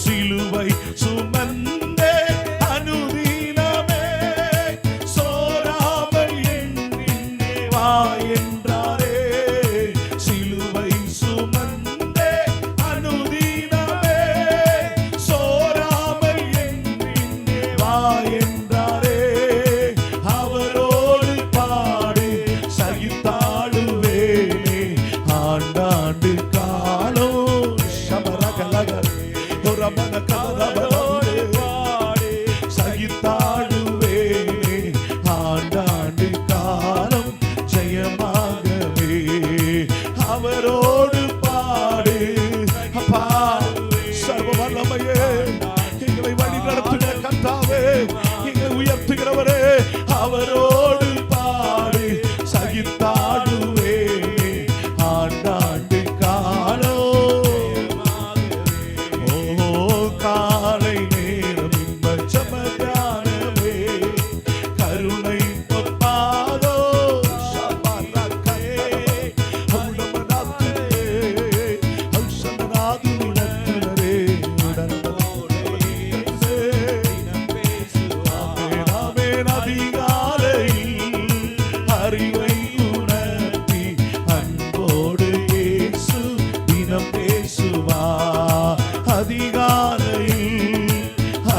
சிலுவை சுமந்தே அனுதினமே சோராமல் எண்ணின்னே வா என்றாரே. சிலுவை சுமந்தே அனுதினமே சோராமல் எண்ணின்னே வா என்றாரே. அவரோடு பாடு சகித்தாடுவேனே ஆண்டாண்டு காலம். சமரகலகரே ஒரமன கமரபலோடு பாடு சகித்தாடுவேனே ஆண்டாண்டு காலம் ஜெயமாகவே. அவரோடு பாடு. அப்பா சர்வ வல்லமையே, எங்களை வழி நடத்துகிற கர்த்தாவே, எங்களை உயர்த்துகிறவரே, அவரோடு பாடு சகித்தாடுவேனே ஆண்டாண்டு காலம். ஓ காலை நேரம் இன்ப ஜெபத்தியானமே கருணை பொப்பாதோ சமரகே ஹவுலமனாதுரே ஹவுசமனாது உடனே உடனே தினம் பேசுவாமே. நாமே அதிகாலையில் அறிவை உணர்த்தி அன்போடு இயேசு தினம் பேசுவா. அதிகாலையில்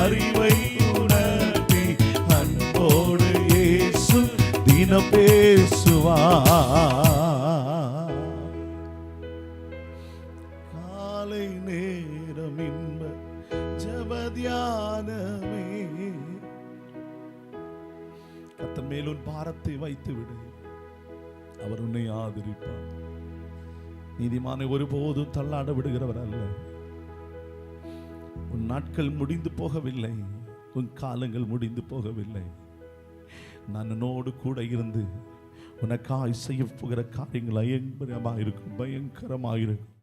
அறிவை உணர்த்தி அன்போடு இயேசு தினம் பேசுவா. காலை நேரம் இன்ப ஜெபத்தியானமே. கர்த்தர் மேல் உன் பாரத்தை வைத்து விடு, அவர் உன்னை ஆதரிப்பார். நீதிமானை ஒருபோதும் தள்ளாட விடுகிறவர் அல்ல. உன் நாட்கள் முடிந்து போகவில்லை, உன் காலங்கள் முடிந்து போகவில்லை. நான் உன்னோடு கூட இருந்து உனக்காய் செய்ய போகிற காரியங்கள் பயங்கரமாயிருக்கும்.